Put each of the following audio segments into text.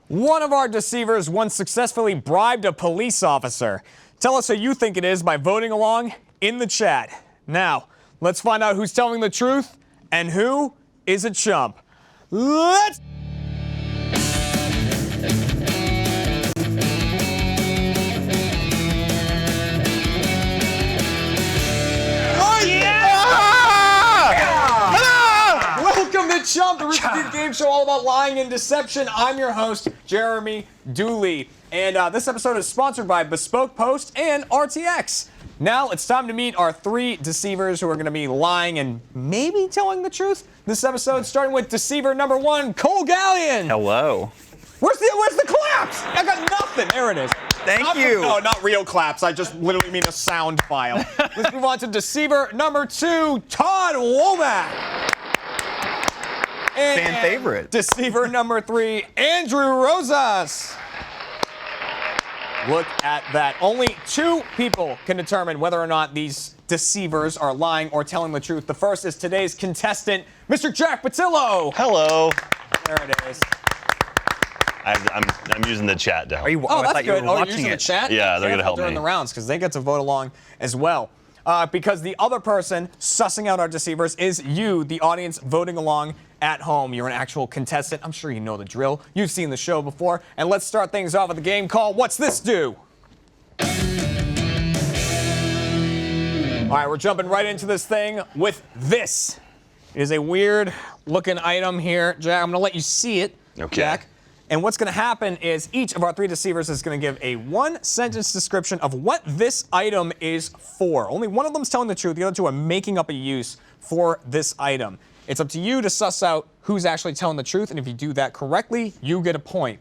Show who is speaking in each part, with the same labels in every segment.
Speaker 1: One of our deceivers once successfully bribed a police officer. Tell us who you think it is by voting along in the chat. Now, let's find out who's telling the truth and who is a chump. Let's... Welcome to Chump, the Rooster Teeth game show all about lying and deception. I'm your host, Jeremy Dooley, and this episode is sponsored by Bespoke Post and RTX. Now it's time to meet our three deceivers who are going to be lying and maybe telling the truth this episode, starting with deceiver number one, Cole Gallion.
Speaker 2: Hello.
Speaker 1: Where's the claps? I got nothing. There it is.
Speaker 2: Thank you.
Speaker 1: No, not real claps. I just literally mean a sound file. Let's move on to deceiver number two, Todd Womack. And
Speaker 2: fan favorite.
Speaker 1: Deceiver number three, Andrew Rosas. Look at that. Only two people can determine whether or not these deceivers are lying or telling the truth. The first is today's contestant, Mr. Jack Patillo.
Speaker 3: Hello.
Speaker 1: There it is.
Speaker 3: I'm using the chat to help.
Speaker 2: Are you?
Speaker 1: Oh,
Speaker 2: I
Speaker 1: that's
Speaker 2: thought you
Speaker 1: good.
Speaker 2: were
Speaker 1: Oh, you're
Speaker 2: watching
Speaker 1: using the
Speaker 2: it.
Speaker 1: chat?
Speaker 3: Yeah, they're gonna help
Speaker 1: during
Speaker 3: me.
Speaker 1: the rounds because they get to vote along as well. Because the other person sussing out our deceivers is you, the audience, voting along at home. You're an actual contestant. I'm sure you know the drill. You've seen the show before. And let's start things off with a game called What's This Do? All right, we're jumping right into this thing with this. It is a weird looking item here. Jack, I'm going to let you see it,
Speaker 3: Okay.
Speaker 1: Jack. And what's going to happen is each of our three deceivers is going to give a one-sentence description of what this item is for. Only one of them is telling the truth. The other two are making up a use for this item. It's up to you to suss out who's actually telling the truth, and if you do that correctly, you get a point.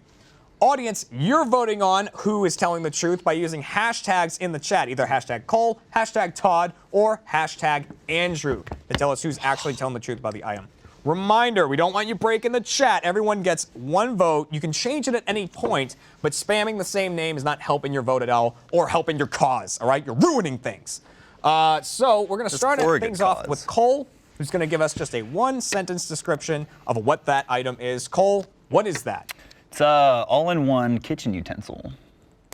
Speaker 1: Audience, you're voting on who is telling the truth by using hashtags in the chat, either hashtag Cole, hashtag Todd, or hashtag Andrew, to tell us who's actually telling the truth about the item. Reminder, we don't want you breaking the chat. Everyone gets one vote. You can change it at any point, but spamming the same name is not helping your vote at all or helping your cause, all right? You're ruining things. So we're going to start things off with Cole, who's going to give us just a one-sentence description of what that item is. Cole, what is that?
Speaker 2: It's a all-in-one kitchen utensil.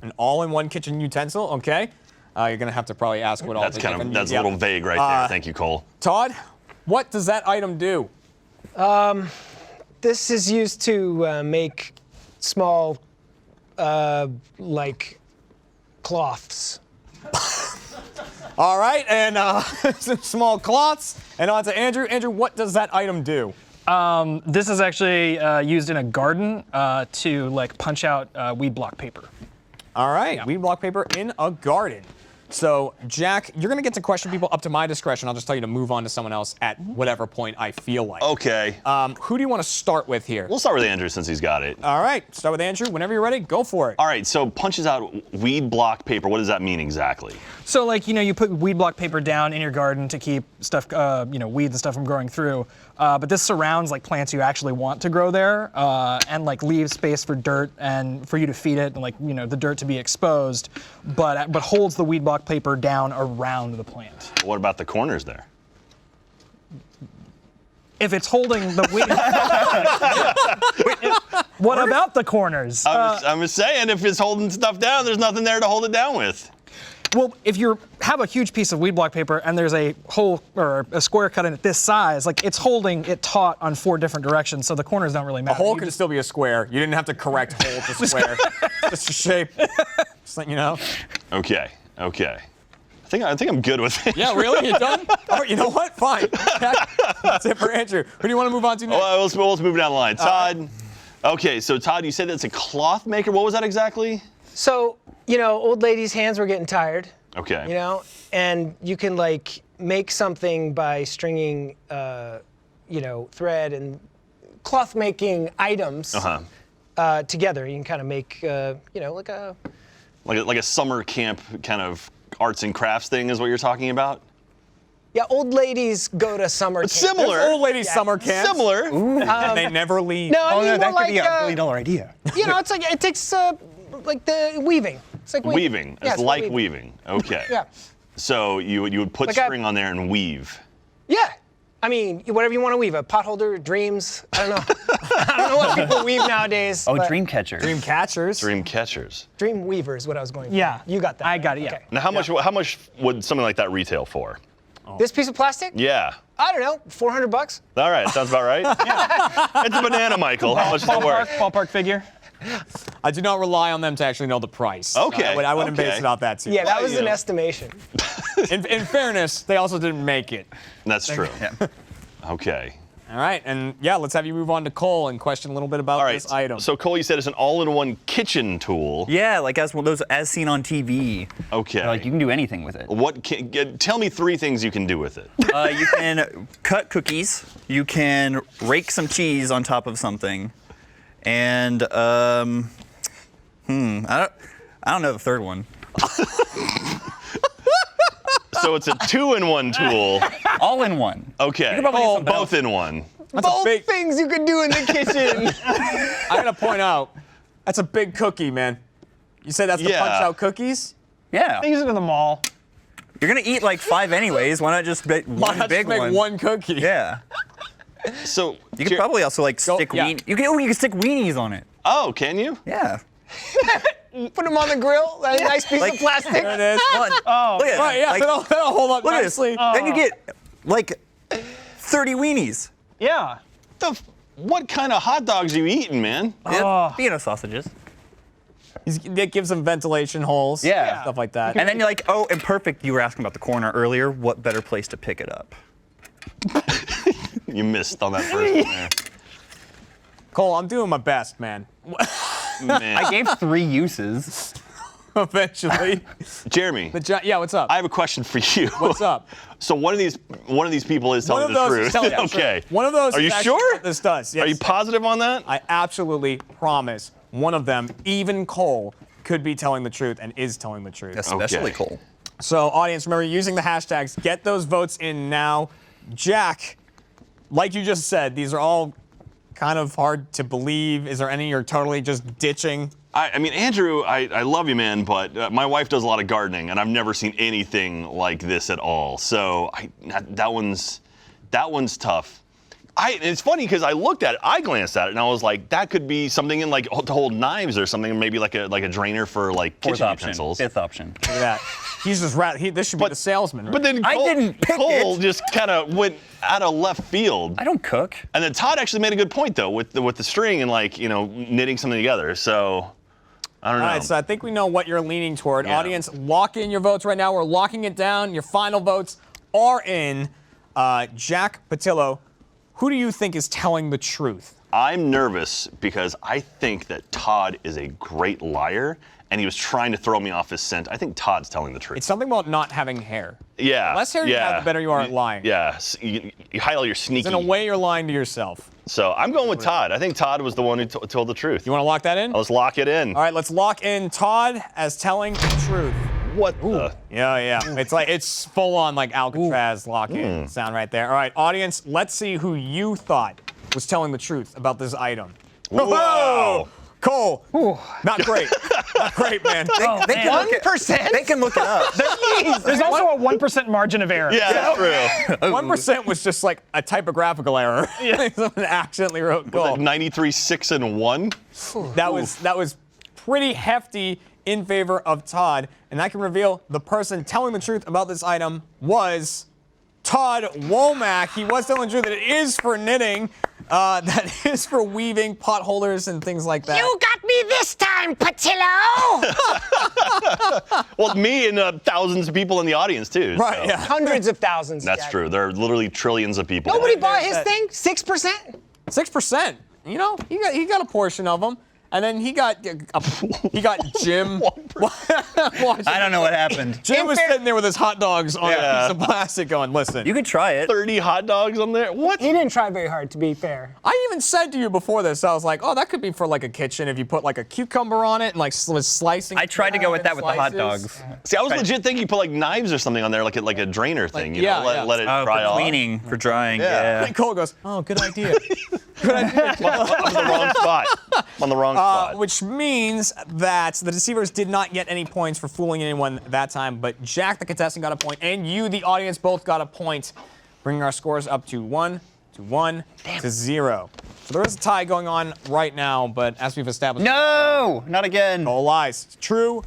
Speaker 1: An all-in-one kitchen utensil, okay. You're going to have to probably ask what all
Speaker 3: That's a little vague right there. Thank you, Cole.
Speaker 1: Todd, what does that item do?
Speaker 4: This is used to make small, like, cloths.
Speaker 1: All right, and some small cloths. And on to Andrew. Andrew, what does that item do?
Speaker 5: This is actually used in a garden to like punch out weed block paper.
Speaker 1: All right, weed block paper in a garden. So, Jack, you're going to get to question people up to my discretion. I'll just tell you to move on to someone else at whatever point I feel like.
Speaker 3: Okay.
Speaker 1: Who do you want to start with here?
Speaker 3: We'll start with Andrew since he's got it.
Speaker 1: All right, start with Andrew. Whenever you're ready, go for it.
Speaker 3: All right, so punches out weed block paper. What does that mean exactly?
Speaker 5: So like, you put weed block paper down in your garden to keep stuff, weeds and stuff from growing through. But this surrounds like plants you actually want to grow there and like leaves space for dirt and for you to feed it and like, the dirt to be exposed, but holds the weed block paper down around the plant.
Speaker 3: What about the corners there?
Speaker 5: If it's holding the weed, what about the corners?
Speaker 3: I'm just saying, if it's holding stuff down, there's nothing there to hold it down with.
Speaker 5: Well, if you have a huge piece of weed block paper and there's a hole or a square cut in it this size, like it's holding it taut on 4 different directions, so the corners don't really matter.
Speaker 1: A hole can still be a square. You didn't have to correct hole to square. Just a shape. Just letting you know.
Speaker 3: Okay. I think I'm good with it.
Speaker 1: Yeah, really? You done? Oh, you know what? Fine. That's it for Andrew. Who do you want to move on to next?
Speaker 3: Well, let's move down the line. Todd. Okay, so Todd, you said that's a cloth maker. What was that exactly?
Speaker 4: So, old ladies' hands were getting tired.
Speaker 3: Okay.
Speaker 4: And you can like make something by stringing, thread and cloth making items together. You can kind of make,
Speaker 3: like a summer camp kind of arts and crafts thing is what you're talking about?
Speaker 4: Yeah, old ladies go to summer camp.
Speaker 3: Similar.
Speaker 1: There's old ladies summer camp.
Speaker 3: Similar.
Speaker 1: And they never leave.
Speaker 4: No, I mean, more
Speaker 2: that
Speaker 4: like,
Speaker 2: could be a $1 billion idea.
Speaker 4: it's like, it takes, like the weaving. It's like
Speaker 3: Weaving.
Speaker 4: Yeah,
Speaker 3: it's like weaving. Okay.
Speaker 4: Yeah.
Speaker 3: So you would put
Speaker 4: Like
Speaker 3: string on there and weave.
Speaker 4: Yeah. I mean, whatever you want to weave. A potholder, dreams. I don't know. I don't know what people weave nowadays.
Speaker 2: Oh,
Speaker 4: but
Speaker 2: dream catcher.
Speaker 1: Dream catchers.
Speaker 3: Dream catchers.
Speaker 4: Dream weaver is what I was going for.
Speaker 5: Yeah.
Speaker 4: You got that.
Speaker 5: I got it, yeah.
Speaker 4: Okay.
Speaker 3: Now, how much would something like that retail for?
Speaker 4: This piece of plastic?
Speaker 3: Yeah.
Speaker 4: I don't know, $400?
Speaker 3: All right, sounds about right. Yeah. It's a banana, Michael. How much is it worth?
Speaker 5: Ballpark figure.
Speaker 1: I do not rely on them to actually know the price.
Speaker 3: Okay,
Speaker 1: I wouldn't
Speaker 3: okay.
Speaker 1: base it off that too.
Speaker 4: Yeah, that
Speaker 3: Well,
Speaker 4: was
Speaker 3: you
Speaker 4: an
Speaker 3: know.
Speaker 4: estimation.
Speaker 1: In fairness, they also didn't make it.
Speaker 3: That's true.
Speaker 2: Yeah.
Speaker 3: Okay.
Speaker 1: All right, and yeah, let's have you move on to Cole and question a little bit about
Speaker 3: All right.
Speaker 1: this item.
Speaker 3: So Cole, you said it's an all-in-one kitchen tool.
Speaker 2: Yeah, like as well, those as seen on TV.
Speaker 3: Okay.
Speaker 2: Like you can do anything with it.
Speaker 3: Tell me 3 things you can do with it.
Speaker 2: You can cut cookies. You can rake some cheese on top of something, and I don't know the third one.
Speaker 3: So it's a 2-in-1 tool.
Speaker 2: All in one.
Speaker 3: Okay.
Speaker 2: You could probably do something
Speaker 3: Both in one.
Speaker 1: That's a
Speaker 4: Both
Speaker 1: big.
Speaker 4: things you could do in the kitchen.
Speaker 1: I gotta point out, that's a big cookie, man. You said that's the
Speaker 3: Yeah.
Speaker 1: punch out cookies?
Speaker 2: Yeah.
Speaker 5: They use it in the mall.
Speaker 2: You're gonna eat like 5 anyways. Why not just make
Speaker 1: Why
Speaker 2: one
Speaker 1: not
Speaker 2: big
Speaker 1: just make one cookie?
Speaker 2: Yeah.
Speaker 3: So
Speaker 2: You could probably also like stick
Speaker 1: yeah.
Speaker 2: you can stick weenies on it.
Speaker 3: Oh, can you?
Speaker 2: Yeah.
Speaker 4: Put them on the grill. A nice piece
Speaker 2: Like-
Speaker 4: of plastic.
Speaker 1: There it is.
Speaker 5: Oh,
Speaker 2: Look at
Speaker 1: Right, yeah,
Speaker 2: like,
Speaker 1: that'll hold up
Speaker 2: look at this.
Speaker 1: nicely.
Speaker 2: Then you get like 30 weenies.
Speaker 5: yeah.
Speaker 3: What kind of hot dogs are you eating, man?
Speaker 2: Yeah. You know, sausages.
Speaker 1: It gives them ventilation holes.
Speaker 2: Yeah.
Speaker 1: Stuff like that.
Speaker 2: And then you're like, oh, and perfect. You were asking about the corner earlier. What better place to pick it up?
Speaker 3: You missed on that first one there.
Speaker 1: Cole, I'm doing my best, man.
Speaker 3: Man.
Speaker 2: I gave 3 uses.
Speaker 1: Eventually.
Speaker 3: Jeremy,
Speaker 1: Yeah, what's up?
Speaker 3: I have a question for you.
Speaker 1: What's up?
Speaker 3: So one of these people is
Speaker 1: One
Speaker 3: telling
Speaker 1: of
Speaker 3: the
Speaker 1: those
Speaker 3: truth.
Speaker 1: is telling the
Speaker 3: Okay.
Speaker 1: truth. One of those
Speaker 3: Are
Speaker 1: is
Speaker 3: you
Speaker 1: actually
Speaker 3: sure?
Speaker 1: what this does. Yes.
Speaker 3: Are you positive on that?
Speaker 1: I absolutely promise one of them, even Cole, could be telling the truth and is telling the truth.
Speaker 2: Especially
Speaker 3: Okay.
Speaker 2: Cole.
Speaker 1: So, audience, remember using the hashtags. Get those votes in now. Jack, like you just said, these are all kind of hard to believe. Is there any you're totally just ditching?
Speaker 3: I mean, Andrew, I love you, man, but my wife does a lot of gardening, and I've never seen anything like this at all. So that one's tough. It's funny because I looked at it, I glanced at it, and I was like, that could be something in like to hold knives or something, maybe like a drainer for like
Speaker 2: 4th
Speaker 3: kitchen
Speaker 2: option.
Speaker 3: utensils.
Speaker 2: 5th option.
Speaker 1: Look at that. He's just this should be the salesman. Right?
Speaker 3: But then
Speaker 2: I
Speaker 3: Cole,
Speaker 2: didn't pick
Speaker 3: Cole
Speaker 2: it.
Speaker 3: just kind of went out of left field.
Speaker 2: I don't cook.
Speaker 3: And then Todd actually made a good point though with the string and like knitting something together. So I don't know.
Speaker 1: All right, so I think we know what you're leaning toward.
Speaker 3: Yeah.
Speaker 1: Audience, lock in your votes right now. We're locking it down. Your final votes are in. Jack Patillo, who do you think is telling the truth?
Speaker 3: I'm nervous because I think that Todd is a great liar and he was trying to throw me off his scent. I think Todd's telling the truth.
Speaker 1: It's something about not having hair.
Speaker 3: Yeah.
Speaker 1: The less hair you have, the better you are at lying.
Speaker 3: Yeah. You hide all your sneaky.
Speaker 1: In a way, you're lying to yourself.
Speaker 3: So I'm going with Todd. I think Todd was the one who told the truth.
Speaker 1: You want to lock that in?
Speaker 3: Let's lock it in.
Speaker 1: All right, let's lock in Todd as telling the truth.
Speaker 3: What the?
Speaker 1: Yeah. It's full on like Alcatraz lock-in sound right there. All right, audience, let's see who you thought was telling the truth about this item.
Speaker 3: Whoa.
Speaker 1: Cole, not great. Not great, man.
Speaker 2: They can look it-
Speaker 4: 1%?
Speaker 2: They can look it up.
Speaker 5: There's also a 1% margin of error.
Speaker 3: Yeah, that's true.
Speaker 1: 1% was just like a typographical error. Someone accidentally wrote Cole.
Speaker 3: Like 93, 6, and 1.
Speaker 1: That was pretty hefty in favor of Todd, and I can reveal the person telling the truth about this item was Todd Womack. He was telling the truth that it is for knitting, that is for weaving pot holders and things like that.
Speaker 4: You got me this time, Patillo!
Speaker 3: Well, me and thousands of people in the audience too.
Speaker 1: Right,
Speaker 3: so.
Speaker 1: yeah.
Speaker 4: Hundreds of thousands.
Speaker 3: That's
Speaker 4: Jack.
Speaker 3: true. There are literally trillions of people.
Speaker 4: Nobody bought his
Speaker 1: that-
Speaker 4: thing? 6%?
Speaker 1: 6%. You know, he got a portion of them. And then he got Jim.
Speaker 2: I don't know what happened.
Speaker 1: Jim was sitting there with his hot dogs on a
Speaker 3: Yeah.
Speaker 1: piece of plastic going, listen.
Speaker 2: You could try it.
Speaker 3: 30 hot dogs on there? What?
Speaker 4: He didn't try very hard, to be fair.
Speaker 1: I even said to you before this, I was like, oh, that could be for like a kitchen if you put like a cucumber on it and like was slicing.
Speaker 2: I tried to go with that with the hot
Speaker 1: slices.
Speaker 2: dogs.
Speaker 3: See, I was legit thinking you put like knives or something on there, like a drainer thing. You
Speaker 1: yeah,
Speaker 3: know,
Speaker 1: yeah.
Speaker 3: let it
Speaker 2: Oh,
Speaker 3: dry
Speaker 2: for
Speaker 3: off.
Speaker 2: cleaning, for drying.
Speaker 3: Yeah.
Speaker 2: Yeah.
Speaker 1: And Cole goes, oh, good idea. Good idea.
Speaker 3: I'm on the wrong spot. I'm on the wrong spot.
Speaker 1: Which means that the deceivers did not get any points for fooling anyone that time, but Jack, the contestant, got a point, and you, the audience, both got a point. bringing our scores up to 1 to 1 to 0. So there is a tie going on right now, but as we've established,
Speaker 2: No, not again.
Speaker 1: all lies. It's true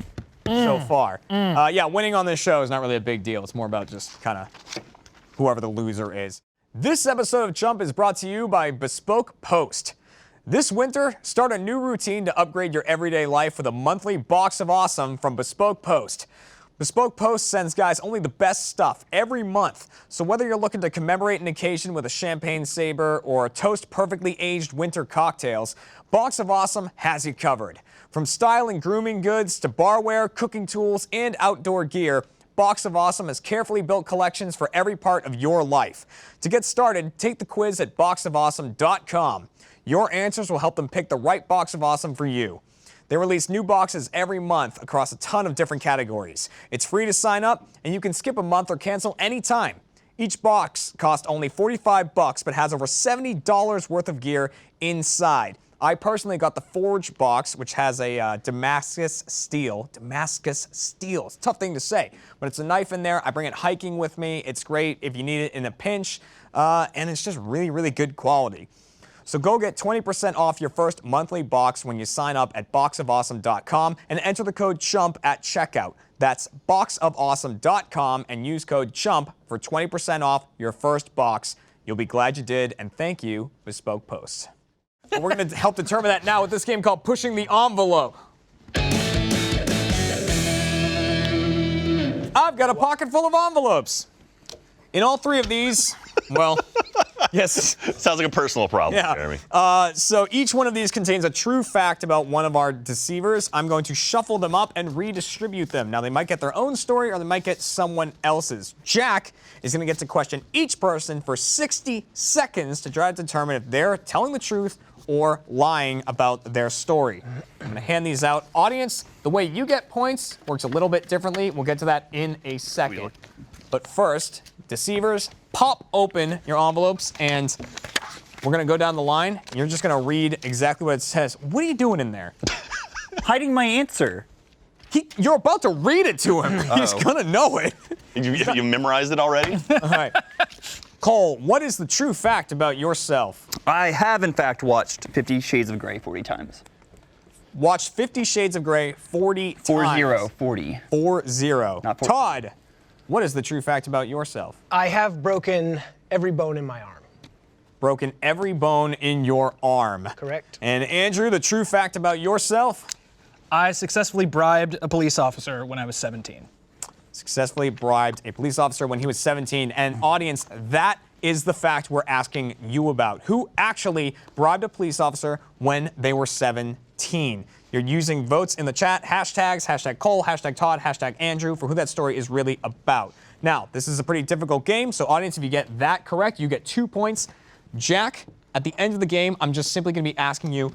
Speaker 1: so far. Yeah, winning on this show is not really a big deal. It's more about just kind of whoever the loser is. This episode of CHUMP is brought to you by Bespoke Post. This winter, start a new routine to upgrade your everyday life with a monthly box of awesome from Bespoke Post. Bespoke Post sends guys only the best stuff every month. So whether you're looking to commemorate an occasion with a champagne saber or toast perfectly aged winter cocktails, Box of Awesome has you covered. From style and grooming goods to barware, cooking tools, and outdoor gear, Box of Awesome has carefully built collections for every part of your life. To get started, take the quiz at boxofawesome.com. Your answers will help them pick the right Box of Awesome for you. They release new boxes every month across a ton of different categories. It's free to sign up, and you can skip a month or cancel anytime. Each box costs only $45, but has over $70 worth of gear inside. I personally got the Forge box, which has a Damascus steel. Damascus steel. It's a tough thing to say, but it's a knife in there. I bring it hiking with me. It's great if you need it in a pinch, and it's just really, really good quality. So go get 20% off your first monthly box when you sign up at boxofawesome.com and enter the code CHUMP at checkout. That's boxofawesome.com and use code CHUMP for 20% off your first box. You'll be glad you did, and thank you, Bespoke Post. Well, we're going to help determine that now with this game called Pushing the Envelope. I've got a pocket full of envelopes. In all three of these, well, yes.
Speaker 3: Sounds like a personal problem,
Speaker 1: Yeah.
Speaker 3: Jeremy.
Speaker 1: So each one of these contains a true fact about one of our deceivers. I'm going to shuffle them up and redistribute them. Now, they might get their own story or they might get someone else's. Jack is going to get to question each person for 60 seconds to try to determine if they're telling the truth or lying about their story. I'm going to hand these out. Audience, the way you get points works a little bit differently. We'll get to that in a second. But first, deceivers, pop open your envelopes, and we're going to go down the line. And you're just going to read exactly what it says. What are you doing in there?
Speaker 2: Hiding my answer.
Speaker 1: You're about to read it to him. He's going to know it.
Speaker 3: You memorized it already?
Speaker 1: All right. Cole, what is the true fact about yourself?
Speaker 2: I have, in fact, watched 50 Shades of Grey 40 times.
Speaker 1: Watched 50 Shades of Grey 40 times.
Speaker 2: 40.
Speaker 1: 40.
Speaker 2: Not 40.
Speaker 1: Todd, what is the true fact about yourself?
Speaker 4: I have broken every bone in my arm.
Speaker 1: Broken every bone in your arm.
Speaker 4: Correct.
Speaker 1: And Andrew, the true fact about yourself?
Speaker 5: I successfully bribed a police officer when I was 17.
Speaker 1: Successfully bribed a police officer when he was 17. And audience, that is the fact we're asking you about. Who actually bribed a police officer when they were 17? You're using votes in the chat, hashtags, hashtag Cole, hashtag Todd, hashtag Andrew, for who that story is really about. Now, this is a pretty difficult game, so audience, if you get that correct, you get 2 points. Jack, at the end of the game, I'm just simply going to be asking you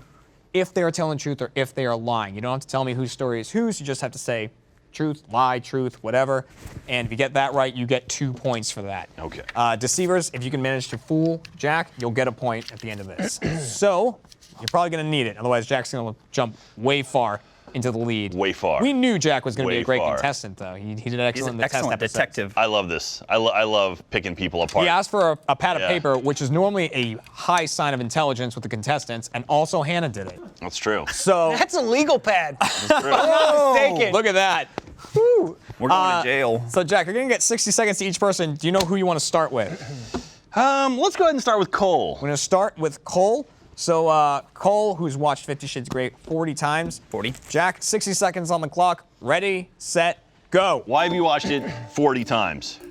Speaker 1: if they are telling the truth or if they are lying. You don't have to tell me whose story is whose, you just have to say truth, lie, truth, whatever. And if you get that right, you get 2 points for that.
Speaker 3: Okay.
Speaker 1: Deceivers, if you can manage to fool Jack, you'll get a point at the end of this. So, you're probably going to need it. Otherwise, Jack's going to jump way far into the lead.
Speaker 3: Way far.
Speaker 1: We knew Jack was going to be
Speaker 3: Way
Speaker 1: a great
Speaker 3: far.
Speaker 1: contestant, though. He did
Speaker 2: He's
Speaker 1: excellent
Speaker 2: an
Speaker 1: in the test
Speaker 2: excellent
Speaker 1: episodes.
Speaker 2: detective.
Speaker 3: I love this. I love picking people apart.
Speaker 1: He asked for a pad of
Speaker 3: Yeah.
Speaker 1: paper, which is normally a high sign of intelligence with the contestants, and also Hannah did it.
Speaker 3: That's true.
Speaker 1: So,
Speaker 4: That's a legal pad.
Speaker 3: True.
Speaker 4: Mistaken.
Speaker 1: look at that.
Speaker 2: We're going to jail.
Speaker 1: So, Jack, you're going to get 60 seconds to each person. Do you know who you want to start with?
Speaker 3: Let's go ahead and start with Cole.
Speaker 1: We're going to start with Cole. So, Cole, who's watched 50 Shades of Grey 40 times.
Speaker 2: 40.
Speaker 1: Jack, 60 seconds on the clock. Ready, set, go.
Speaker 3: Why have you watched it 40 times?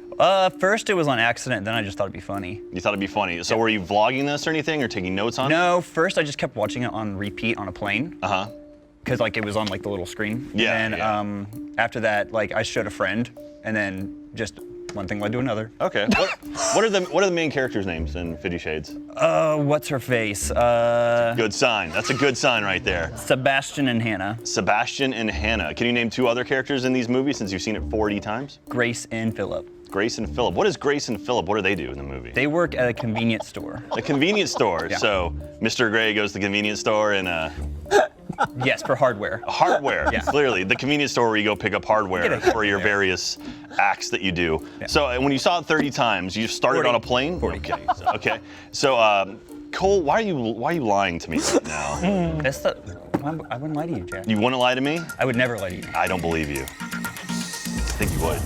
Speaker 2: First it was on accident, then I just thought it'd be funny.
Speaker 3: You thought it'd be funny. So were you vlogging this or anything, or taking notes on it?
Speaker 2: No, first I just kept watching it on repeat on a plane.
Speaker 3: Uh-huh.
Speaker 2: Because like it was on like the little screen.
Speaker 3: Yeah,
Speaker 2: And then
Speaker 3: yeah.
Speaker 2: After that, like I showed a friend, and then just one thing led to another.
Speaker 3: Okay. What are the main characters' names in 50 Shades?
Speaker 2: What's her face?
Speaker 3: Good sign. That's a good sign right there.
Speaker 2: Sebastian and Hannah.
Speaker 3: Sebastian and Hannah. Can you name 2 other characters in these movies since you've seen it 40 times?
Speaker 2: Grace and Philip.
Speaker 3: Grace and Philip. What is Grace and Philip? What do they do in the movie?
Speaker 2: They work at a convenience store.
Speaker 3: A convenience store.
Speaker 2: Yeah.
Speaker 3: So Mr. Gray goes to the convenience store and
Speaker 2: Yes, for hardware.
Speaker 3: Hardware,
Speaker 2: Yeah.
Speaker 3: clearly. The convenience store where you go pick up hardware
Speaker 2: Get it
Speaker 3: for your
Speaker 2: there.
Speaker 3: various acts that you do. So when you saw it 30 times, you started
Speaker 2: 40.
Speaker 3: on a plane?
Speaker 2: 40.
Speaker 3: Okay. Okay. So Cole, why are you lying to me right now?
Speaker 2: That's the. I wouldn't lie to you, Jack.
Speaker 3: You wouldn't lie to me?
Speaker 2: I would never lie to you.
Speaker 3: I don't believe you. I think you would.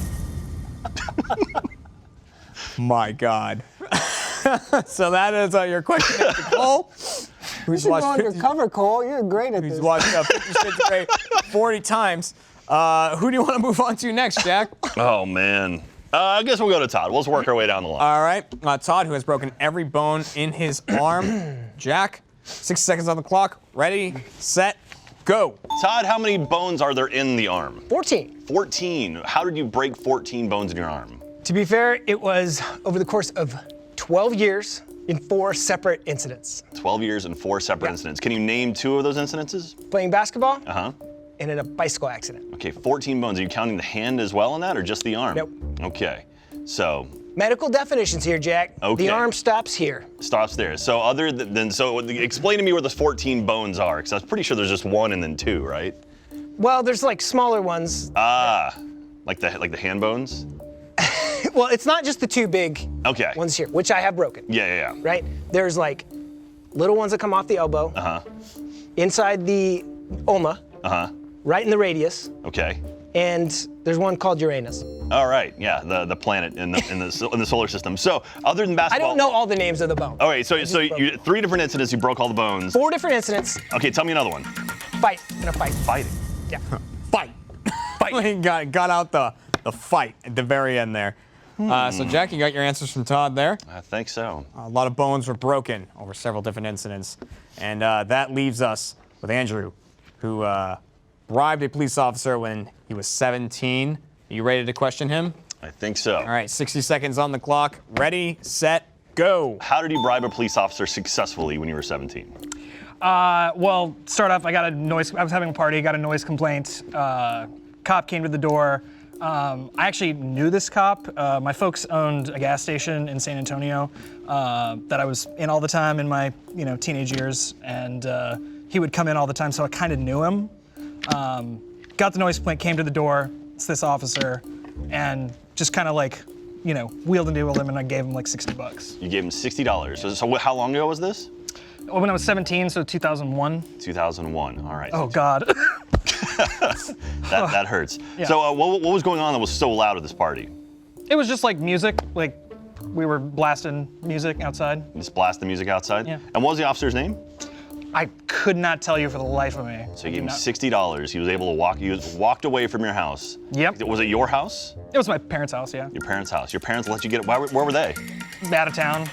Speaker 1: My God. So that is your question to Cole. Who's
Speaker 4: You go
Speaker 1: watched 50,
Speaker 4: undercover, Cole. You're great at
Speaker 1: who's
Speaker 4: this.
Speaker 1: watched 50 Shades of Grey 40 times. Who do you want to move on to next, Jack?
Speaker 3: Oh, man. I guess we'll go to Todd. We'll just work our way down the line.
Speaker 1: All right. Todd, who has broken every bone in his arm. Jack, 6 seconds on the clock. Ready, set, go.
Speaker 3: Todd, how many bones are there in the arm?
Speaker 4: 14.
Speaker 3: 14. How did you break 14 bones in your arm?
Speaker 4: To be fair, it was over the course of 12 years in 4 separate incidents.
Speaker 3: 12 years and 4 separate incidents. Can you name 2 of those incidences?
Speaker 4: Playing basketball
Speaker 3: Uh-huh.
Speaker 4: and in a bicycle accident.
Speaker 3: Okay, 14 bones. Are you counting the hand as well in that, or just the arm?
Speaker 4: Nope.
Speaker 3: Okay, so
Speaker 4: Medical definitions here, Jack.
Speaker 3: Okay.
Speaker 4: The arm stops here.
Speaker 3: stops there. So other than explain to me where the 14 bones are, because I was pretty sure there's just 1 and then 2, right?
Speaker 4: Well, there's like smaller ones.
Speaker 3: Like the hand bones.
Speaker 4: Well, it's not just the 2 big
Speaker 3: Okay.
Speaker 4: ones here, which I have broken.
Speaker 3: Yeah.
Speaker 4: Right? There's like little ones that come off the elbow, inside the ulna, right in the radius,
Speaker 3: Okay.
Speaker 4: and there's one called Uranus.
Speaker 3: All right. Yeah, the planet in the solar system. So other than
Speaker 4: I
Speaker 3: basketball.
Speaker 4: don't know all the names of the bones.
Speaker 3: Okay, so
Speaker 4: broke
Speaker 3: you 3 different incidents. You broke all the bones.
Speaker 4: 4 different incidents.
Speaker 3: Okay, tell me another one.
Speaker 4: Fight in a fight.
Speaker 3: Fighting.
Speaker 4: Yeah.
Speaker 1: Fight. He got out the fight at the very end there. So, Jack, you got your answers from Todd there.
Speaker 3: I think so.
Speaker 1: A lot of bones were broken over several different incidents. And that leaves us with Andrew, who bribed a police officer when he was 17. Are you ready to question him?
Speaker 3: I think so.
Speaker 1: All right, 60 seconds on the clock. Ready, set, go.
Speaker 3: How did you bribe a police officer successfully when you were 17?
Speaker 5: Well, start off, I was having a party, got a noise complaint. Cop came to the door. I actually knew this cop. My folks owned a gas station in San Antonio that I was in all the time in my teenage years, and he would come in all the time, so I kind of knew him. Got the noise complaint, came to the door. It's this officer, and just kind of wheeled and dealed him, and I gave him like $60.
Speaker 3: You gave him $60. So how long ago was this?
Speaker 5: When I was 17, so 2001.
Speaker 3: 2001. All right.
Speaker 5: Oh God.
Speaker 3: That hurts.
Speaker 5: Yeah.
Speaker 3: So what was going on that was so loud at this party?
Speaker 5: It was just like music, like we were blasting music outside.
Speaker 3: You just blast the music outside?
Speaker 5: Yeah.
Speaker 3: And what was the officer's name?
Speaker 5: I could not tell you for the life of me.
Speaker 3: So you gave him $60. He was able to walk. He walked away from your house.
Speaker 5: Yep.
Speaker 3: Was it your house?
Speaker 5: It was my parents' house, yeah.
Speaker 3: Your parents' house. Your parents let you get it. Where were they?
Speaker 5: Out of town.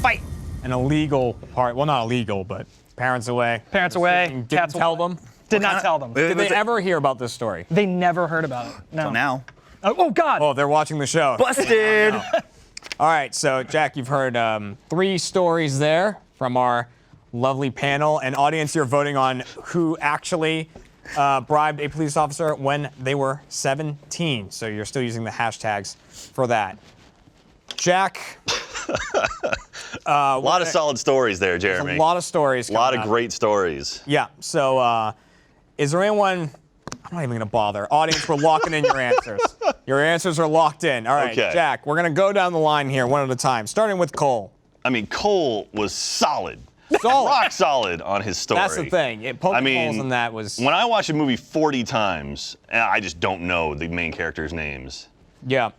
Speaker 5: Fight.
Speaker 1: An illegal part. Well, not illegal, but parents away.
Speaker 5: Parents away.
Speaker 1: Didn't
Speaker 5: Cats
Speaker 1: tell
Speaker 5: away.
Speaker 1: them.
Speaker 5: Did not tell them.
Speaker 1: Did they ever hear about this story?
Speaker 5: They never heard about it. No.
Speaker 2: Now.
Speaker 5: Oh God.
Speaker 1: Oh, they're watching the show.
Speaker 2: Busted!
Speaker 1: All right, so Jack, you've heard 3 stories there from our lovely panel and audience. You're voting on who actually bribed a police officer when they were 17. So you're still using the hashtags for that. Jack.
Speaker 3: A lot of solid stories there,
Speaker 1: There's
Speaker 3: Jeremy.
Speaker 1: a lot of stories.
Speaker 3: A lot
Speaker 1: coming
Speaker 3: of
Speaker 1: up.
Speaker 3: great stories.
Speaker 1: Yeah. So, is there anyone? I'm not even gonna bother. Audience, we're locking in your answers. Your answers are locked in. All right,
Speaker 3: Okay.
Speaker 1: Jack. We're gonna go down the line here, one at a time, starting with Cole.
Speaker 3: I mean, Cole was solid.
Speaker 1: Solid.
Speaker 3: Rock solid on his story.
Speaker 1: That's the thing. Poking holes in that was.
Speaker 3: When I watch a movie 40 times, I just don't know the main characters' names.
Speaker 1: Yeah.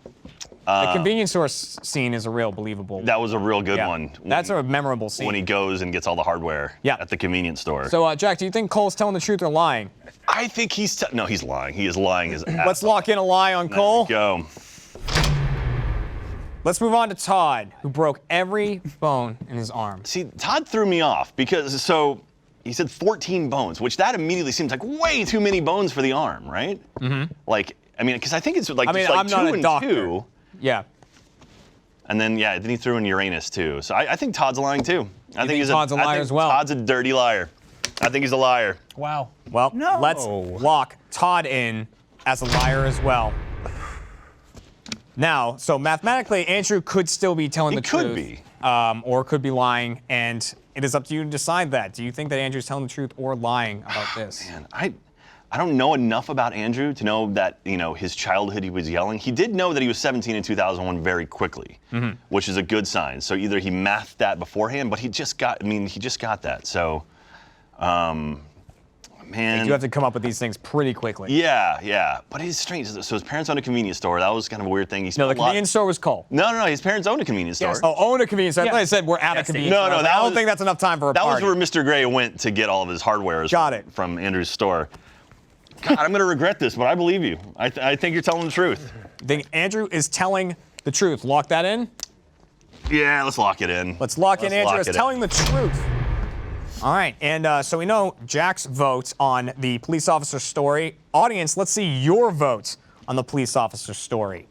Speaker 1: The convenience store scene is a real believable.
Speaker 3: That was a real good
Speaker 1: yeah.
Speaker 3: one.
Speaker 1: That's a memorable scene.
Speaker 3: When he goes and gets all the hardware at the convenience store.
Speaker 1: So, Jack, do you think Cole's telling the truth or lying?
Speaker 3: I think he's no, he's lying. He is lying his ass
Speaker 1: Let's lock in a lie on Cole.
Speaker 3: There we go.
Speaker 1: Let's move on to Todd, who broke every bone in his arm.
Speaker 3: See, Todd threw me off because he said 14 bones, which that immediately seems like way too many bones for the arm, right? Mm-hmm. Like, I mean, because I think it's like,
Speaker 1: I mean,
Speaker 3: just like
Speaker 1: I'm
Speaker 3: 2
Speaker 1: not a
Speaker 3: and
Speaker 1: doctor.
Speaker 3: 2.
Speaker 1: Yeah.
Speaker 3: And then then he threw in Uranus too. So I think Todd's lying too. I think
Speaker 1: Todd's a liar as well?
Speaker 3: Todd's a dirty liar. I think he's a liar.
Speaker 5: Wow.
Speaker 1: Well,
Speaker 2: No.
Speaker 1: let's lock Todd in as a liar as well. Now, so mathematically, Andrew could still be telling the truth.
Speaker 3: Could be.
Speaker 1: Or could be lying. And it is up to you to decide that. Do you think that Andrew's telling the truth or lying about this?
Speaker 3: Man, I don't know enough about Andrew to know that, his childhood he was yelling. He did know that he was 17 in 2001 very quickly, which is a good sign. So either he mathed that beforehand, but he just got that. So, man.
Speaker 1: You have to come up with these things pretty quickly.
Speaker 3: Yeah. But it's strange. So his parents owned a convenience store. That was kind of a weird thing.
Speaker 1: No, the convenience store was Cole.
Speaker 3: No. His parents owned a convenience store.
Speaker 1: Oh, own a convenience store. I thought I said we're at a convenience store.
Speaker 3: No,
Speaker 1: I don't think that's enough time for a
Speaker 3: That
Speaker 1: party.
Speaker 3: was where Mr. Gray went to get all of his hardware from Andrew's store. God, I'm going to regret this, but I believe you. I think you're telling the truth.
Speaker 1: I think Andrew is telling the truth. Lock that in?
Speaker 3: Yeah, let's lock it in.
Speaker 1: Let's lock in Andrew is telling the truth. All right, and so we know Jack's vote on the police officer story. Audience, let's see your vote on the police officer story.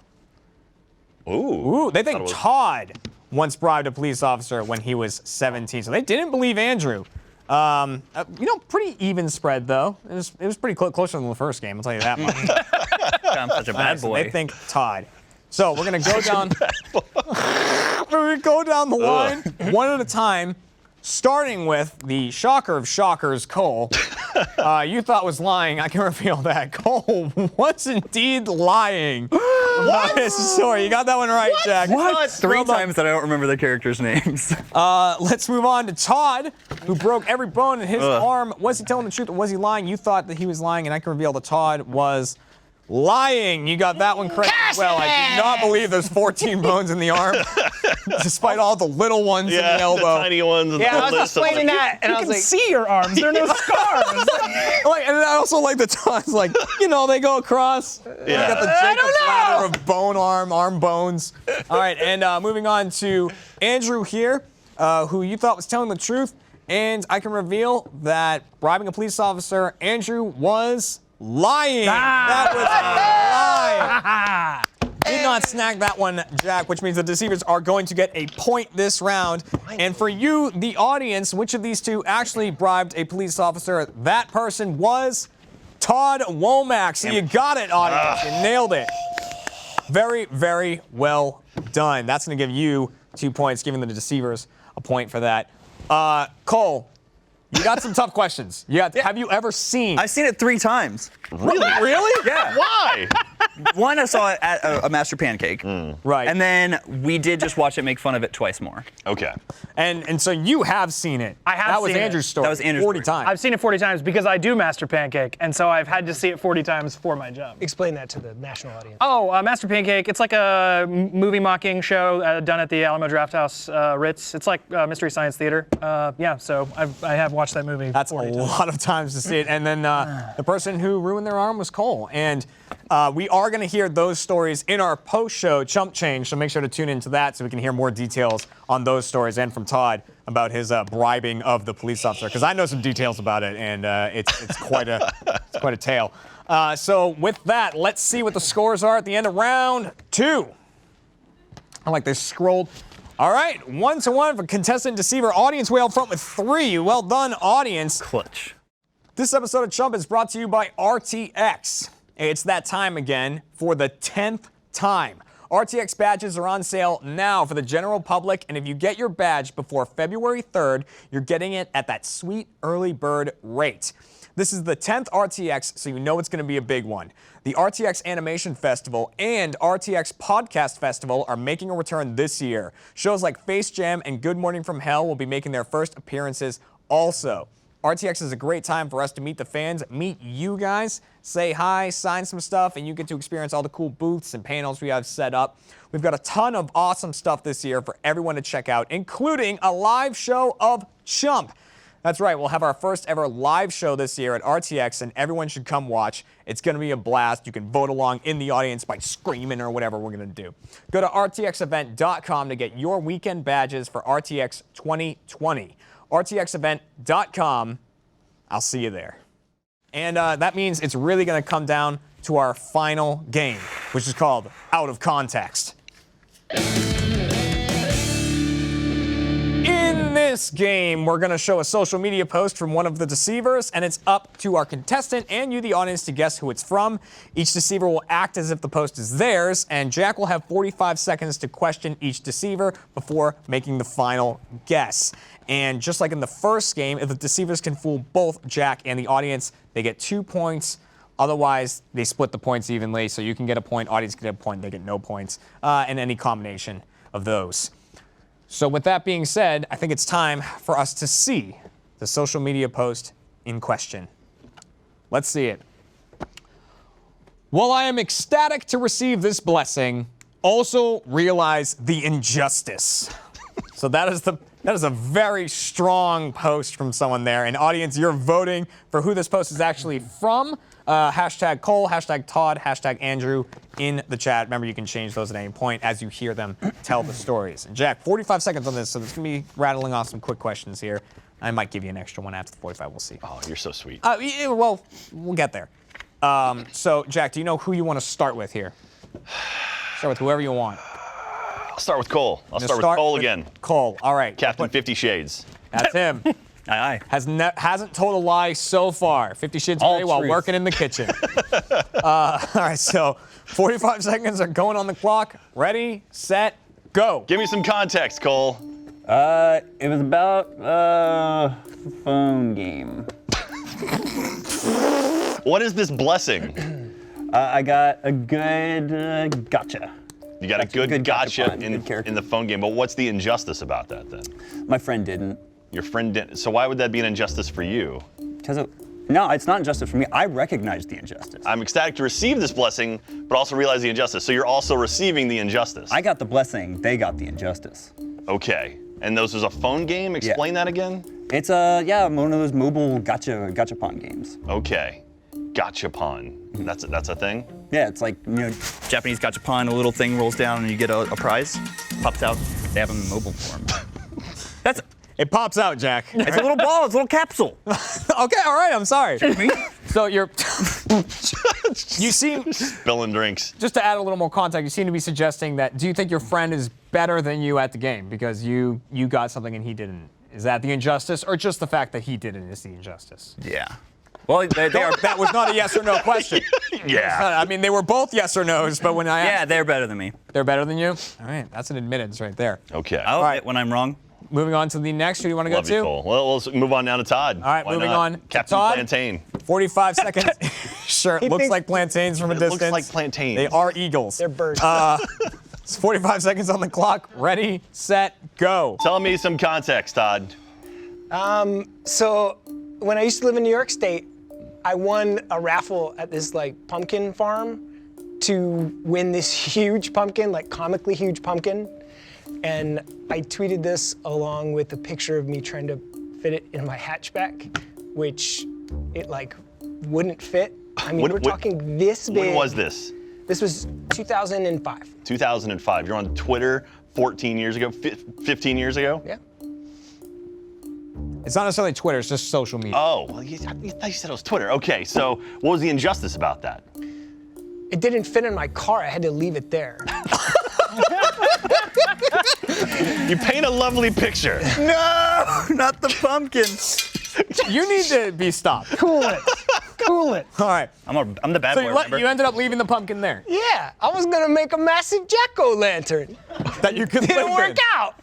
Speaker 1: Ooh, they think Todd once bribed a police officer when he was 17, so they didn't believe Andrew. Pretty even spread though. It was pretty closer than the first game. I'll tell you that much.
Speaker 2: I'm such a bad boy.
Speaker 1: They think Todd. So we're gonna go down. We're gonna go down the line one at a time, starting with the shocker of shockers, Cole. You thought was lying. I can reveal that Cole was indeed lying. What? Sorry, you got that one right, Jack.
Speaker 2: What? Three times that I don't remember the characters' names.
Speaker 1: Let's move on to Todd, who broke every bone in his arm. Was he telling the truth or was he lying? You thought that he was lying, and I can reveal that Todd was lying. You got that one correct as well. I do not believe there's 14 bones in the arm, despite all the little ones in the elbow.
Speaker 3: The tiny ones.
Speaker 4: Yeah, I was explaining that, and I was
Speaker 5: You
Speaker 4: like,
Speaker 5: can see your arms. There are no scars.
Speaker 1: And I also like the Todd's like, they go across. You got the Jacob's ladder of arm bones. All right, and moving on to Andrew here, who you thought was telling the truth. And I can reveal that bribing a police officer, Andrew was lying. That was a lie. Did not snag that one, Jack, which means the deceivers are going to get a point this round. And for you, the audience, which of these two actually bribed a police officer? That person was Todd Womack. So you got it, audience. You nailed it. Very, very well done. That's going to give you 2 points, giving the deceivers a point for that. Cole, you got some tough questions. Have you ever seen?
Speaker 2: I've seen it 3 times.
Speaker 1: Really?
Speaker 2: Yeah.
Speaker 3: Why?
Speaker 2: One, I saw it at a Master Pancake.
Speaker 1: Right.
Speaker 2: And then we did just watch it make fun of it twice more.
Speaker 3: Okay.
Speaker 1: And so you have seen it.
Speaker 5: I have
Speaker 1: That was
Speaker 5: seen it.
Speaker 1: Andrew's story.
Speaker 2: That was Andrew's
Speaker 1: 40
Speaker 2: story.
Speaker 1: times.
Speaker 5: I've seen it 40 times because I do Master Pancake, and so I've had to see it 40 times for my job.
Speaker 4: explain that to the national audience.
Speaker 5: Master Pancake, it's like a movie mocking show done at the Alamo Drafthouse Ritz. It's like Mystery Science Theater. So I have watched that movie
Speaker 1: That's
Speaker 5: 40
Speaker 1: a
Speaker 5: times.
Speaker 1: lot of times to see it. And then the person who ruined their arm was Cole. And we are going to hear those stories in our post-show Chump Change, so make sure to tune into that so we can hear more details on those stories and from Todd about his bribing of the police officer, because I know some details about it, and it's quite a tale. So with that, let's see what the scores are at the end of round 2. I like this scrolled. All right, 1-1 for contestant deceiver. Audience way out front with 3. Well done, audience.
Speaker 2: Clutch.
Speaker 1: This episode of Chump is brought to you by RTX. It's that time again for the 10th time. RTX badges are on sale now for the general public, and if you get your badge before February 3rd, you're getting it at that sweet early bird rate. This is the 10th RTX, so you know it's going to be a big one. The RTX Animation Festival and RTX Podcast Festival are making a return this year. Shows like Face Jam and Good Morning from Hell will be making their first appearances also. RTX is a great time for us to meet the fans, meet you guys, say hi, sign some stuff, and you get to experience all the cool booths and panels we have set up. We've got a ton of awesome stuff this year for everyone to check out, including a live show of Chump. That's right, we'll have our first ever live show this year at RTX, and everyone should come watch. It's going to be a blast. You can vote along in the audience by screaming or whatever we're going to do. Go to rtxevent.com to get your weekend badges for RTX 2020. rtxevent.com. I'll see you there. And that means it's really going to come down to our final game, which is called Out of Context. In this game, we're going to show a social media post from one of the deceivers, and it's up to our contestant and you, the audience, to guess who it's from. Each deceiver will act as if the post is theirs, and Jack will have 45 seconds to question each deceiver before making the final guess. And just like in the first game, if the deceivers can fool both Jack and the audience, they get 2 points. Otherwise, they split the points evenly, so you can get a point, audience can get a point, they get no points, and any combination of those. So with that being said, I think it's time for us to see the social media post in question. Let's see it. While I am ecstatic to receive this blessing, also realize the injustice. So that is a very strong post from someone there. And audience, you're voting for who this post is actually from. Hashtag Cole, hashtag Todd, hashtag Andrew in the chat. Remember, you can change those at any point as you hear them tell the stories. And Jack, 45 seconds on this, so there's going to be rattling off some quick questions here. I might give you an extra one after the 45, we'll see.
Speaker 3: Oh, you're so sweet.
Speaker 1: Well, we'll get there. So, Jack, do you know who you want to start with here? Start with whoever you want.
Speaker 3: I'll start with Cole. I'll start with Cole again.
Speaker 1: Cole, all right.
Speaker 3: Captain 50 Shades.
Speaker 1: That's him.
Speaker 2: Aye, aye.
Speaker 1: Hasn't told a lie so far. 50 Shades
Speaker 2: All
Speaker 1: Gray while
Speaker 2: truth.
Speaker 1: working in the kitchen. All right, so 45 seconds are going on the clock. Ready, set, go.
Speaker 3: Give me some context, Cole.
Speaker 6: It was about a phone game.
Speaker 3: What is this blessing?
Speaker 6: I got a good gotcha.
Speaker 3: You got a good gotcha
Speaker 6: pun, good character.
Speaker 3: in the phone game, but what's the injustice about that then?
Speaker 6: My friend didn't.
Speaker 3: Your friend didn't. So why would that be an injustice for you?
Speaker 6: No, it's not injustice for me. I recognize the injustice.
Speaker 3: I'm ecstatic to receive this blessing, but also realize the injustice. So you're also receiving the injustice.
Speaker 6: I got the blessing. They got the injustice.
Speaker 3: Okay. And those was a phone game? Explain that again?
Speaker 6: It's one of those mobile gachapon games.
Speaker 3: Okay. Gachapon. That's a thing?
Speaker 6: Yeah, it's like,
Speaker 2: Japanese gachapon, a little thing rolls down and you get a prize, pops out. They have them in mobile form.
Speaker 1: It pops out, Jack.
Speaker 2: It's a little ball, it's a little capsule.
Speaker 1: Okay, all right, I'm sorry. So you seem,
Speaker 3: Spilling drinks.
Speaker 1: just to add a little more context, you seem to be suggesting that, do you think your friend is better than you at the game because you got something and he didn't? Is that the injustice, or just the fact that he didn't is the injustice?
Speaker 2: Yeah. Well, they are.
Speaker 1: That was not a yes or no question.
Speaker 3: Yeah.
Speaker 1: I mean, they were both yes or no's, but when I asked,
Speaker 2: Yeah, they're better than me.
Speaker 1: they're better than you? All right, that's an admittance right there.
Speaker 3: Okay.
Speaker 2: I'll admit when I'm wrong.
Speaker 1: Moving on to the next, who do you want to go
Speaker 3: Love you,
Speaker 1: to?
Speaker 3: Cole. Well, let's move on now to Todd.
Speaker 1: All right,
Speaker 3: Why
Speaker 1: moving
Speaker 3: not?
Speaker 1: on to
Speaker 3: Captain
Speaker 1: Todd.
Speaker 3: Plantain.
Speaker 1: 45 seconds. Sure, it looks
Speaker 4: thinks-
Speaker 1: like plantains from a
Speaker 3: It
Speaker 1: distance.
Speaker 3: looks like plantains.
Speaker 1: They are eagles.
Speaker 4: They're birds.
Speaker 1: It's 45 seconds on the clock. Ready, set, go.
Speaker 3: Tell me some context, Todd.
Speaker 4: So when I used to live in New York State, I won a raffle at this pumpkin farm to win this huge pumpkin, comically huge pumpkin. And I tweeted this along with a picture of me trying to fit it in my hatchback, which it wouldn't fit. I mean, we're talking this big.
Speaker 3: When was this?
Speaker 4: This was 2005.
Speaker 3: 2005. You're on Twitter 14 years ago, 15 years ago?
Speaker 4: Yeah.
Speaker 1: It's not necessarily Twitter, it's just social media.
Speaker 3: Oh, well, I thought you said it was Twitter. Okay, so what was the injustice about that?
Speaker 4: It didn't fit in my car. I had to leave it there.
Speaker 3: You paint a lovely picture.
Speaker 2: No, not the pumpkin.
Speaker 1: You need to be stopped.
Speaker 4: Cool it. Cool it.
Speaker 1: All right.
Speaker 2: I'm the bad
Speaker 1: So
Speaker 2: boy.
Speaker 1: you,
Speaker 2: remember?
Speaker 1: you ended up leaving the pumpkin there.
Speaker 4: Yeah, I was gonna make a massive jack-o'-lantern.
Speaker 1: That you could
Speaker 4: Didn't
Speaker 1: live
Speaker 4: work
Speaker 1: in.
Speaker 4: out.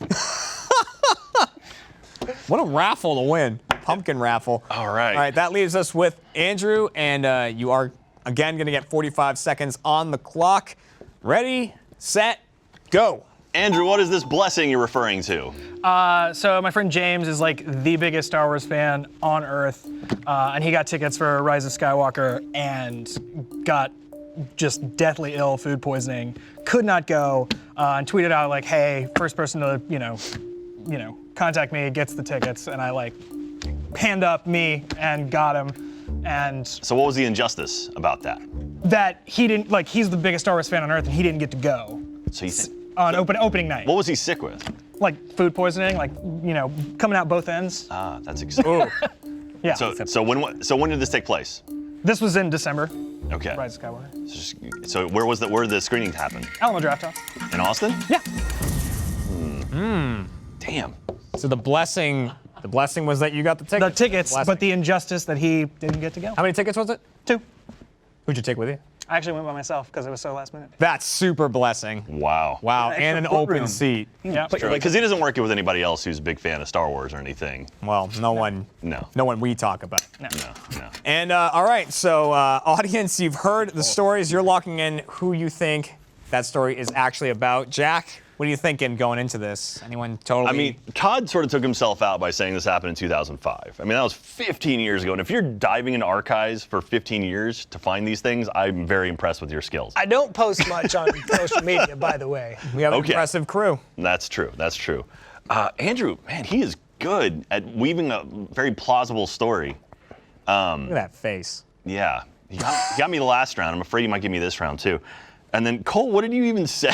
Speaker 1: What a raffle to win. Pumpkin raffle.
Speaker 3: All right.
Speaker 1: All right, that leaves us with Andrew, and you are, again, going to get 45 seconds on the clock. Ready, set, go.
Speaker 3: Andrew, what is this blessing you're referring to?
Speaker 5: So my friend James is the biggest Star Wars fan on Earth, and he got tickets for Rise of Skywalker and got just deathly ill, food poisoning, could not go, and tweeted out hey, first person to contact me gets the tickets, and I hand up me and got him, and
Speaker 3: So what was the injustice about that?
Speaker 5: that he didn't he's the biggest Star Wars fan on Earth, and he didn't get to go
Speaker 3: So you think,
Speaker 5: on opening night.
Speaker 3: what was he sick with?
Speaker 5: Food poisoning, coming out both ends.
Speaker 3: Ah, that's exciting.
Speaker 5: Yeah.
Speaker 3: So when did this take place?
Speaker 5: This was in December.
Speaker 3: Okay.
Speaker 5: Rise of Skywalker.
Speaker 3: So where did the screening happen?
Speaker 5: Alamo Draft House.
Speaker 3: In Austin?
Speaker 5: Yeah.
Speaker 3: Damn.
Speaker 1: So the blessing was that you got the tickets.
Speaker 5: The tickets,
Speaker 1: Blessing.
Speaker 5: but the injustice that he didn't get to go.
Speaker 1: How many tickets was it?
Speaker 5: 2.
Speaker 1: Who'd you take with you?
Speaker 5: I actually went by myself because it was so last minute.
Speaker 1: That's super blessing.
Speaker 3: Wow.
Speaker 1: Wow,
Speaker 6: extra
Speaker 1: and an
Speaker 6: courtroom.
Speaker 1: open seat.
Speaker 5: Yeah.
Speaker 3: Because he doesn't work it with anybody else who's a big fan of Star Wars or anything.
Speaker 1: Well, no one we talk about.
Speaker 3: No.
Speaker 1: And all right, so audience, you've heard the stories. You're locking in who you think that story is actually about. Jack, what are you thinking going into this? Anyone totally?
Speaker 3: I mean, Todd sort of took himself out by saying this happened in 2005. I mean, that was 15 years ago. And if you're diving into archives for 15 years to find these things, I'm very impressed with your skills.
Speaker 4: I don't post much on social media, by the way.
Speaker 1: we have an
Speaker 3: Okay.
Speaker 1: impressive crew.
Speaker 3: That's true. That's true. Andrew, man, he is good at weaving a very plausible story.
Speaker 1: Look at that face.
Speaker 3: Yeah. He got me the last round. I'm afraid he might give me this round, too. And then, Cole, what did you even say?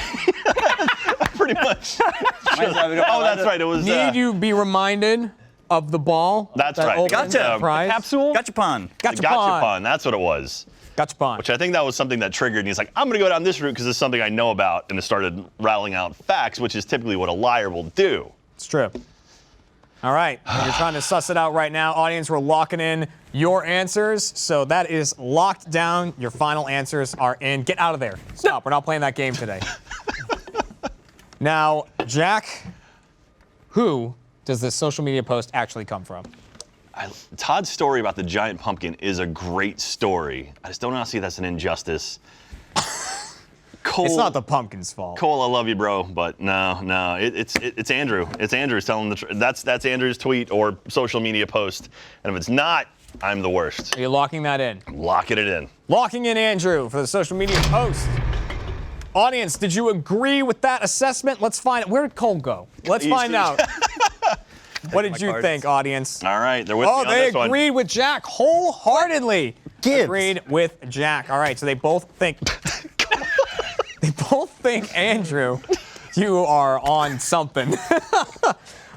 Speaker 3: Pretty much. Oh, that's right. It was.
Speaker 1: Need you be reminded of the ball?
Speaker 3: That's
Speaker 1: that
Speaker 3: right.
Speaker 1: opens
Speaker 3: Gotcha.
Speaker 1: the prize?
Speaker 5: Capsule?
Speaker 6: Gachapon.
Speaker 1: Gachapon.
Speaker 3: That's what it was.
Speaker 1: Gachapon.
Speaker 3: Which I think that was something that triggered. And he's like, I'm going to go down this route because it's something I know about. And it started rattling out facts, which is typically what a liar will do.
Speaker 1: It's true. All right, you're trying to suss it out right now. Audience, we're locking in your answers. So that is locked down. Your final answers are in. Get out of there. Stop. We're not playing that game today. Now, Jack, who does this social media post actually come from?
Speaker 3: Todd's story about the giant pumpkin is a great story. I just don't know how to see that's an injustice. Cole,
Speaker 1: It's not the pumpkin's fault.
Speaker 3: Cole, I love you, bro, but no, it's Andrew. It's Andrew's telling the truth. That's Andrew's tweet or social media post, and if it's not, I'm the worst.
Speaker 1: Are you locking that in?
Speaker 3: Locking it in.
Speaker 1: Locking in Andrew for the social media post. Audience, did you agree with that assessment? Let's find out. Where did Cole go? Let's find out. What did you think, audience?
Speaker 3: All right, they're with me on
Speaker 1: they
Speaker 3: this one.
Speaker 1: agreed with Jack wholeheartedly.
Speaker 6: Gibbs.
Speaker 1: Agreed with Jack. All right, so they both think they both think Andrew, you are on something.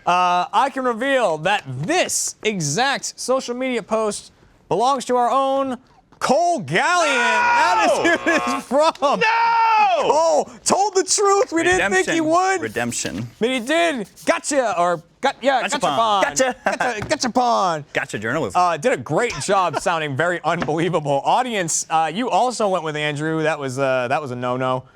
Speaker 1: I can reveal that this exact social media post belongs to our own Cole Gallion. That is who it is from.
Speaker 3: No!
Speaker 1: Cole told the truth. We didn't think he would.
Speaker 6: Redemption.
Speaker 1: But he did. Gotcha. Or gotcha.
Speaker 6: Gotcha.
Speaker 1: Gotcha pawn.
Speaker 6: Gotcha journalism.
Speaker 1: Did a great job sounding very unbelievable. Audience, you also went with Andrew. That was a no-no.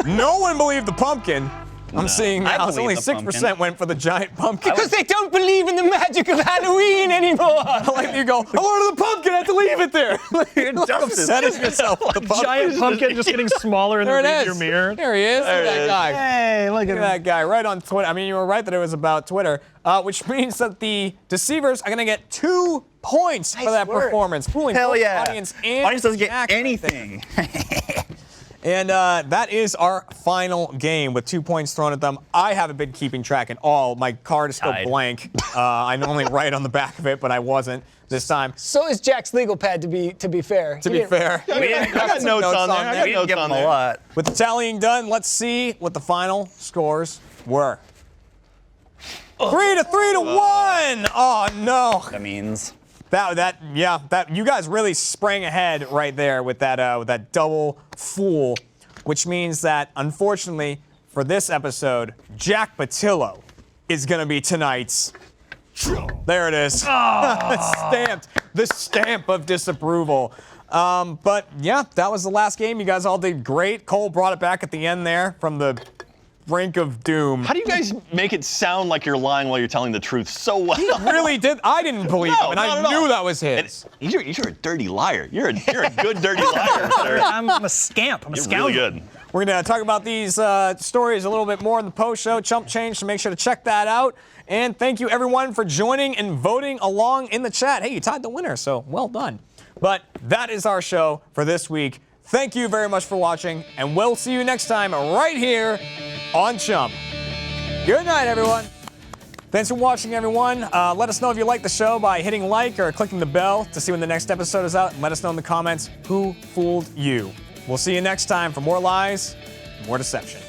Speaker 1: No one believed the pumpkin. I'm seeing
Speaker 6: I
Speaker 1: now it's only
Speaker 6: believe the
Speaker 1: 6%
Speaker 6: pumpkin.
Speaker 1: went for the giant pumpkin.
Speaker 4: Because they don't believe in the magic of Halloween anymore.
Speaker 1: Like you go, I wanted the pumpkin, I have to leave it there. You're upsetting yourself with the pumpkin.
Speaker 5: Giant pumpkin just getting smaller in
Speaker 1: There
Speaker 5: the
Speaker 1: it
Speaker 5: rearview
Speaker 1: is.
Speaker 5: mirror.
Speaker 1: There he is. Look at that guy.
Speaker 5: Hey, look
Speaker 1: Look at that guy right on Twitter. I mean, you were right that it was about Twitter, which means that the deceivers are going to get 2 points for
Speaker 4: Nice
Speaker 1: that
Speaker 4: work.
Speaker 1: performance. Fooling
Speaker 6: Hell
Speaker 1: both
Speaker 6: yeah.
Speaker 1: audience and
Speaker 6: Audience doesn't get
Speaker 1: Jack right there.
Speaker 6: anything.
Speaker 1: And that is our final game with 2 points thrown at them. I haven't been keeping track at all. My card is still
Speaker 6: Tied.
Speaker 1: blank. I'm only right on the back of it, but I wasn't this time.
Speaker 4: So is Jack's legal pad, to be fair.
Speaker 1: To be fair,
Speaker 3: I got notes on there. I got
Speaker 6: We didn't
Speaker 3: notes
Speaker 6: give
Speaker 3: on
Speaker 6: them a
Speaker 3: there.
Speaker 6: lot.
Speaker 1: with the tallying done, let's see what the final scores were. 3 to 1. Oh no.
Speaker 6: That means.
Speaker 1: That you guys really sprang ahead right there with that double fool, which means that unfortunately for this episode, Jack Patillo is gonna be tonight's. There it is. Stamped. The stamp of disapproval. But yeah, that was the last game. You guys all did great. Cole brought it back at the end there from the brink of doom.
Speaker 3: How do you guys make it sound like you're lying while you're telling the truth so well?
Speaker 1: Really did. I didn't believe him, and
Speaker 3: not
Speaker 1: I
Speaker 3: at all.
Speaker 1: knew that was his.
Speaker 3: You're a dirty liar. You're a good dirty liar, sir.
Speaker 5: I'm a scamp. I'm a
Speaker 3: You're
Speaker 5: scoundrel.
Speaker 3: really good.
Speaker 1: We're going to talk about these stories a little bit more in the post show. Chump Change, so make sure to check that out. And thank you, everyone, for joining and voting along in the chat. Hey, you tied the winner, so well done. But that is our show for this week. Thank you very much for watching, and we'll see you next time right here on Chump. Good night, everyone. Thanks for watching, everyone. Let us know if you like the show by hitting like or clicking the bell to see when the next episode is out. And let us know in the comments who fooled you. We'll see you next time for more lies, more deception.